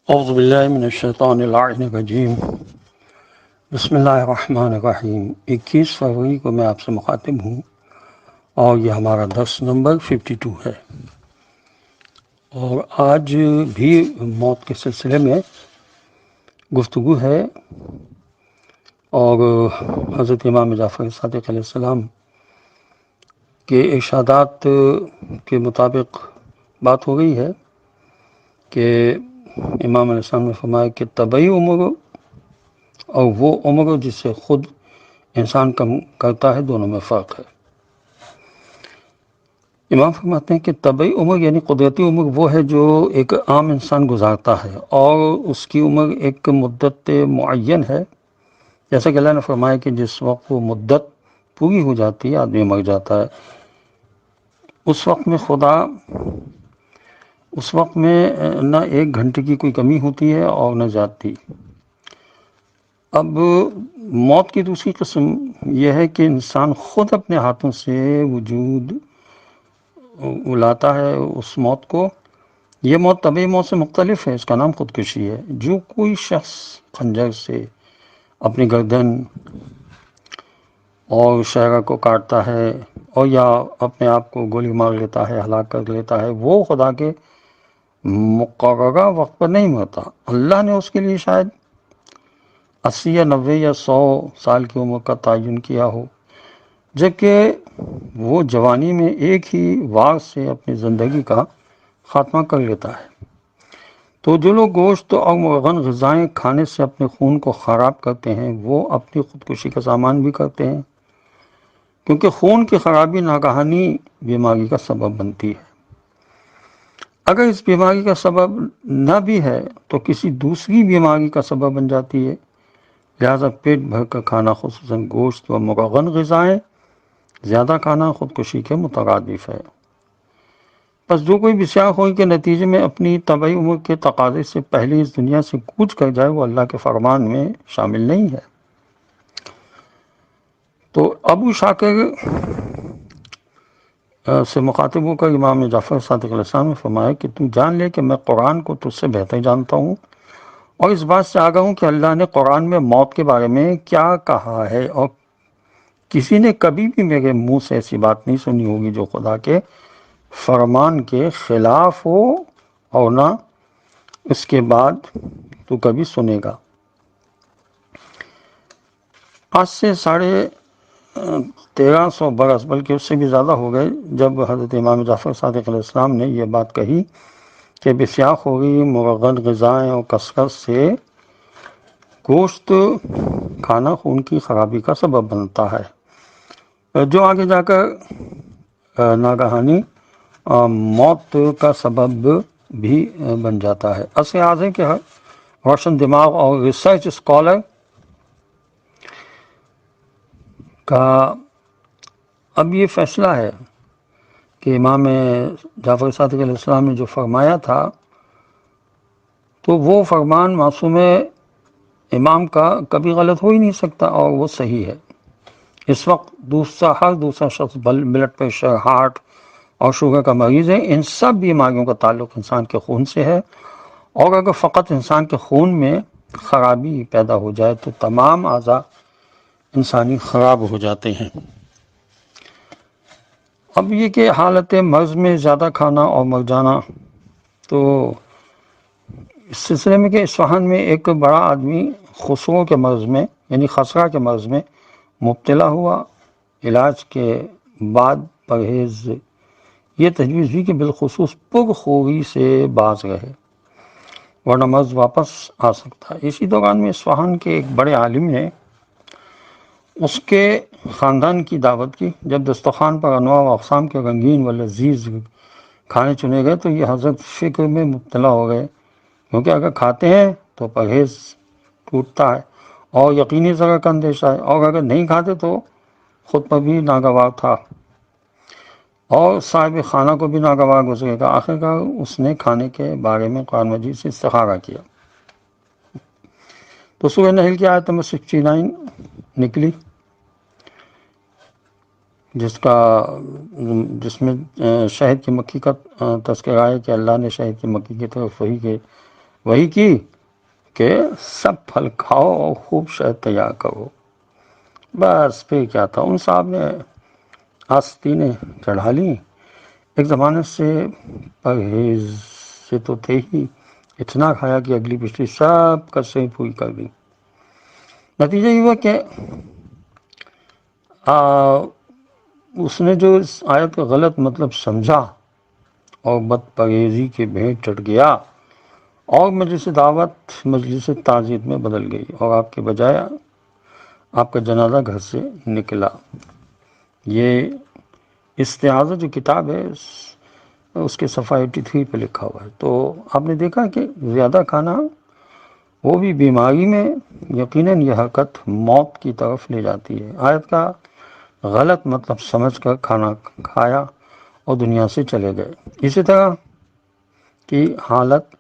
اعوذ باللہ من الشیطان اللعین الرجیم بسم اللہ الرحمن الرحیم 21 فروری کو میں آپ سے مخاطب ہوں اور یہ ہمارا درس نمبر 52 ہے، اور آج بھی موت کے سلسلے میں گفتگو ہے، اور حضرت امام جعفر صادق علیہ السلام کے ارشادات کے مطابق بات ہو گئی ہے کہ امام علیہ السلام نے فرمایا کہ طبعی عمر اور وہ عمر جس سے خود انسان کم کرتا ہے، دونوں میں فرق ہے۔ امام فرماتے ہیں کہ طبعی عمر یعنی قدرتی عمر وہ ہے جو ایک عام انسان گزارتا ہے، اور اس کی عمر ایک مدت معین ہے، جیسا کہ اللہ نے فرمایا کہ جس وقت وہ مدت پوری ہو جاتی ہے آدمی مر جاتا ہے، اس وقت میں نہ 1 گھنٹے کی کوئی کمی ہوتی ہے اور نہ زیادتی۔ اب موت کی دوسری قسم یہ ہے کہ انسان خود اپنے ہاتھوں سے وجود لاتا ہے اس موت کو۔ یہ موت طبعی موت سے مختلف ہے، اس کا نام خودکشی ہے۔ جو کوئی شخص خنجر سے اپنی گردن اور شہرہ کو کاٹتا ہے اور یا اپنے آپ کو گولی مار لیتا ہے، ہلاک کر لیتا ہے، وہ خدا کے مقررہ وقت پر نہیں مرتا۔ اللہ نے اس کے لیے شاید 80 یا 90 یا 100 سال کی عمر کا تعین کیا ہو، جبکہ وہ جوانی میں ایک ہی وار سے اپنی زندگی کا خاتمہ کر لیتا ہے۔ تو جو لوگ گوشت اور مرغن غذائیں کھانے سے اپنے خون کو خراب کرتے ہیں، وہ اپنی خودکشی کا سامان بھی کرتے ہیں، کیونکہ خون کی خرابی ناگہانی بیماری کا سبب بنتی ہے۔ اگر اس بیماری کا سبب نہ بھی ہے تو کسی دوسری بیماری کا سبب بن جاتی ہے، لہذا پیٹ بھر کر کھانا، خصوصاً گوشت و مرغن غذائیں زیادہ کھانا خودکشی کے مترادف ہے۔ پس جو کوئی بھی سیاہ کے نتیجے میں اپنی طبعی عمر کے تقاضے سے پہلے اس دنیا سے کوچ کر جائے، وہ اللہ کے فرمان میں شامل نہیں ہے۔ تو ابو شاکر سے مخاطب ہو کر امام جعفر صادق علیہ السلام نے فرمایا کہ تو جان لے کہ میں قرآن کو تجھ سے بہتر جانتا ہوں، اور اس بات سے آگاہ ہوں کہ اللہ نے قرآن میں موت کے بارے میں کیا کہا ہے، اور کسی نے کبھی بھی میرے منہ سے ایسی بات نہیں سنی ہوگی جو خدا کے فرمان کے خلاف ہو، اور نہ اس کے بعد تو کبھی سنے گا۔ آج سے 1350 برس، بلکہ اس سے بھی زیادہ ہو گئے، جب حضرت امام جعفر صادق علیہ السلام نے یہ بات کہی کہ بسیاخوری، مرغن غذائیں اور کثرت سے گوشت کھانا خون کی خرابی کا سبب بنتا ہے، جو آگے جا کر ناگہانی موت کا سبب بھی بن جاتا ہے۔ اصل یاد ہے کہ روشن دماغ اور ریسرچ اسکالر کا اب یہ فیصلہ ہے کہ امام جعفر صادق علیہ السلام نے جو فرمایا تھا، تو وہ فرمان معصوم امام کا کبھی غلط ہو ہی نہیں سکتا، اور وہ صحیح ہے۔ اس وقت ہر دوسرا شخص بلڈ پریشر، ہارٹ اور شوگر کا مریض ہے۔ ان سب بیماریوں کا تعلق انسان کے خون سے ہے، اور اگر فقط انسان کے خون میں خرابی پیدا ہو جائے تو تمام اعضاء انسانی خراب ہو جاتے ہیں۔ اب یہ کہ حالت مرض میں زیادہ کھانا اور مر جانا، تو اس سلسلے میں کہ اصفہان میں ایک بڑا آدمی خسرو کے مرض میں یعنی خسرہ کے مرض میں مبتلا ہوا۔ علاج کے بعد پرہیز یہ تجویز ہوئی کہ بالخصوص پرخوری سے باز رہے، ورنہ مرض واپس آ سکتا ہے۔ اسی دوران میں اصفہان کے ایک بڑے عالم نے اس کے خاندان کی دعوت کی۔ جب دسترخوان پر انواع و اقسام کے رنگین و لذیذ کھانے چنے گئے تو یہ حضرت فکر میں مبتلا ہو گئے، کیونکہ اگر کھاتے ہیں تو پرہیز ٹوٹتا ہے اور یقینی ضرر کا اندیشہ ہے، اور اگر نہیں کھاتے تو خود پر بھی ناگوار تھا اور صاحب خانہ کو بھی ناگوار گزرے گا۔ آخرکار اس نے کھانے کے بارے میں قرآن مجید سے استخارہ کیا، تو سورہ نحل کی آیت نمبر 69 نکلی، جس میں شہد کی مکھی کا تذکرہ ہے کہ اللہ نے شہد کی مکھی کی طرف وحی کے وہی کی کہ سب پھل کھاؤ اور خوب شہد تیار کرو. بس پھر کیا تھا، ان صاحب نے آستینیں چڑھا لی. ایک زمانے سے پرہیز سے تو تھے ہی، اتنا کھایا کہ اگلی پچھلی سب قصیں پوری کر دی. نتیجہ یہ ہوا کہ اس نے جو اس آیت کا غلط مطلب سمجھا اور بد پرہیزی کے بھیٹ چڑھ گیا، اور مجلس دعوت مجلس تعزیت میں بدل گئی، اور آپ کے بجائے آپ کا جنازہ گھر سے نکلا. یہ استعاذہ جو کتاب ہے اس کے صفحہ 83 پہ لکھا ہوا ہے. تو آپ نے دیکھا کہ زیادہ کھانا وہ بھی بیماری میں یقیناً یہ حرکت موت کی طرف لے جاتی ہے. آیت کا غلط مطلب سمجھ کر کھانا کھایا اور دنیا سے چلے گئے. اسی طرح کی حالت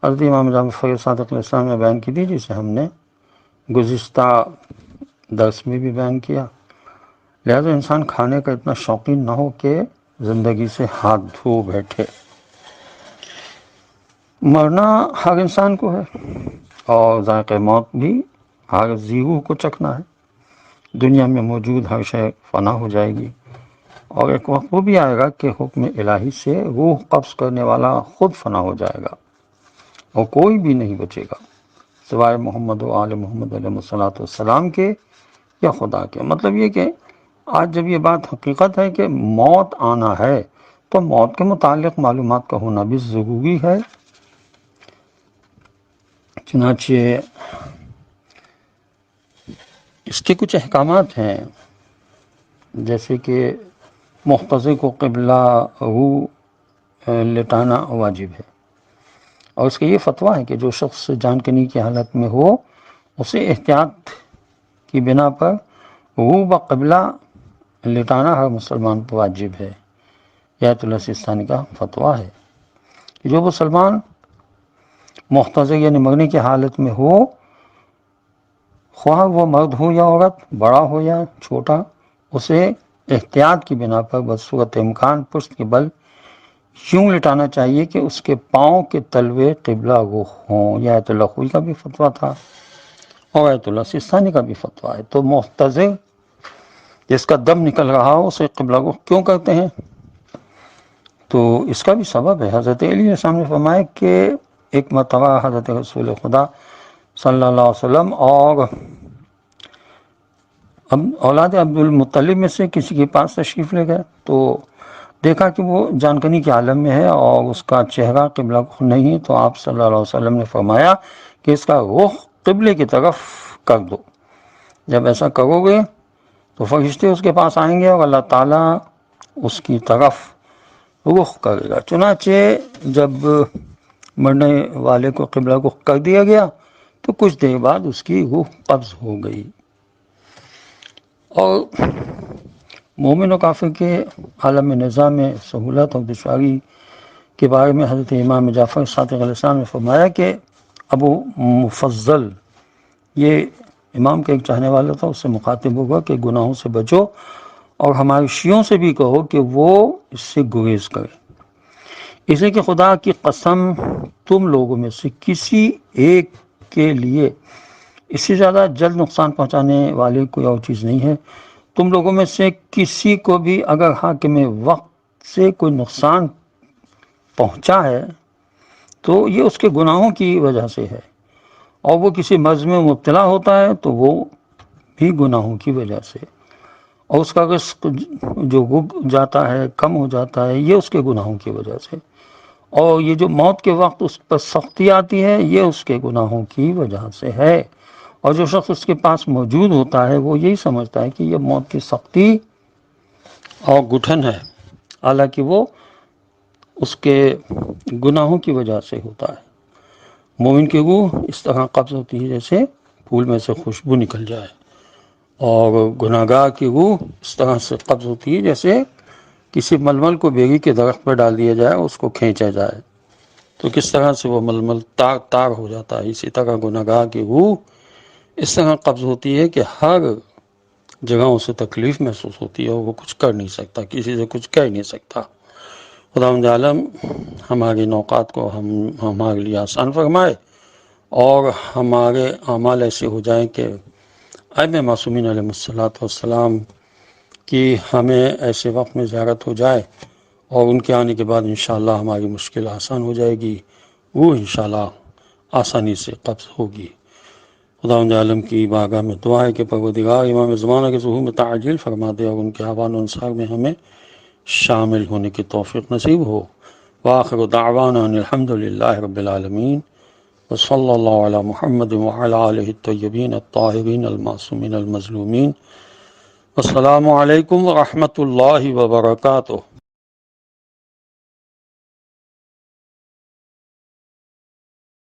حضرت امام جعفر صادق علیہ السلام نے بیان کی تھی، جسے ہم نے گزشتہ درس میں بھی بیان کیا. لہذا انسان کھانے کا اتنا شوقین نہ ہو کہ زندگی سے ہاتھ دھو بیٹھے. مرنا ہر انسان کو ہے، اور ذائقہ موت بھی ہر ذی روح کو چکھنا ہے. دنیا میں موجود ہر شے فنا ہو جائے گی، اور ایک وقت وہ بھی آئے گا کہ حکم الہی سے روح قبض کرنے والا خود فنا ہو جائے گا، اور کوئی بھی نہیں بچے گا سوائے محمد و آل محمد علیہ الصلوۃ والسلام کے یا خدا کے. مطلب یہ کہ آج جب یہ بات حقیقت ہے کہ موت آنا ہے، تو موت کے متعلق معلومات کا ہونا بھی ضروری ہے. چنانچہ اس کے کچھ احکامات ہیں، جیسے کہ محتضر کو قبلہ روح لٹانا واجب ہے، اور اس کا یہ فتویٰ ہے کہ جو شخص جان کنی کی حالت میں ہو، اسے احتیاط کی بنا پر روح بقبلہ لٹانا ہر مسلمان پر واجب ہے. یہ آیت اللہ سیستانی کا فتویٰ ہے کہ جو مسلمان محتضر یعنی مرنے کی حالت میں ہو، خواہ وہ مرد ہو یا عورت، بڑا ہو یا چھوٹا، اسے احتیاط کی بنا پر بصورت امکان پشت کے بل یوں لٹانا چاہیے کہ اس کے پاؤں کے تلوے قبلہ رخ ہوں. یہ آیت اللہ خوئی کا بھی فتویٰ تھا اور آیت اللہ سیستانی کا بھی فتویٰ ہے. تو محتضر جس کا دم نکل رہا ہو، اسے قبلہ رخ کیوں کرتے ہیں؟ تو اس کا بھی سبب ہے. حضرت علی نے سامنے فرمایا کہ ایک مرتبہ حضرت رسول خدا صلی اللہ علیہ وسلم اور اولاد عبد المطلب میں سے کسی کے پاس تشریف لے گئے، تو دیکھا کہ وہ جانکنی کے عالم میں ہے اور اس کا چہرہ قبلہ رخ نہیں. تو آپ صلی اللہ علیہ وسلم نے فرمایا کہ اس کا رخ قبلے کی طرف کر دو. جب ایسا کرو گے تو فرشتے اس کے پاس آئیں گے اور اللہ تعالیٰ اس کی طرف رخ کرے گا. چنانچہ جب مرنے والے کو قبلہ رخ کر دیا گیا تو کچھ دیر بعد اس کی روح قبض ہو گئی. اور مومن و کافر کے عالم نظام میں سہولت اور دشواری کے بارے میں حضرت امام جعفر صادق علیہ السلام نے فرمایا کہ ابو مفضل، یہ امام کا ایک چاہنے والا تھا، اس سے مخاطب ہوگا کہ گناہوں سے بچو، اور ہمارے شیعوں سے بھی کہو کہ وہ اس سے گریز کرے، اس لیے کہ خدا کی قسم تم لوگوں میں سے کسی ایک کے لیے اس سے زیادہ جلد نقصان پہنچانے والی کوئی اور چیز نہیں ہے. تم لوگوں میں سے کسی کو بھی اگر حاکم وقت سے کوئی نقصان پہنچا ہے تو یہ اس کے گناہوں کی وجہ سے ہے، اور وہ کسی مرض میں مبتلا ہوتا ہے تو وہ بھی گناہوں کی وجہ سے، اور اس کا رزق جو رک جاتا ہے، کم ہو جاتا ہے، یہ اس کے گناہوں کی وجہ سے، اور یہ جو موت کے وقت اس پر سختی آتی ہے، یہ اس کے گناہوں کی وجہ سے ہے. اور جو شخص اس کے پاس موجود ہوتا ہے وہ یہی سمجھتا ہے کہ یہ موت کی سختی اور گٹھن ہے، حالانکہ وہ اس کے گناہوں کی وجہ سے ہوتا ہے. مومن کی روح اس طرح قبض ہوتی ہے جیسے پھول میں سے خوشبو نکل جائے، اور گناہگار کی روح اس طرح سے قبض ہوتی ہے جیسے کسی ململ کو بیری کے درخت پر ڈال دیا جائے، اس کو کھینچا جائے تو کس طرح سے وہ ململ تار تار ہو جاتا ہے. اسی طرح گناہگار کی روح اس طرح قبض ہوتی ہے کہ ہر جگہ اسے تکلیف محسوس ہوتی ہے اور وہ کچھ کر نہیں سکتا، کسی سے کچھ کہہ نہیں سکتا. خداوند عالم ہماری اوقات کو ہمارے لیے آسان فرمائے اور ہمارے اعمال ایسے ہو جائیں کہ ائمہ معصومین علیہ الصلوۃ والسلام کی ہمیں ایسے وقت میں زیارت ہو جائے اور ان کے آنے کے بعد انشاءاللہ ہماری مشکل آسان ہو جائے گی، وہ انشاءاللہ آسانی سے قبض ہوگی۔ خداوند عالم کی بارگاہ میں دعا ہے کہ پروردگار امام زمانہ کے ظہور میں تعجیل فرما دے اور ان کے احوال و انصار میں ہمیں شامل ہونے کی توفیق نصیب ہو۔ وآخر دعوانا ان الحمد للہ رب العالمین، وصلی اللہ علی محمد وعلی آلہ الطیبین الطاہرین المعصومین المظلومین۔ السلام علیکم ورحمۃ اللہ وبرکاتہ۔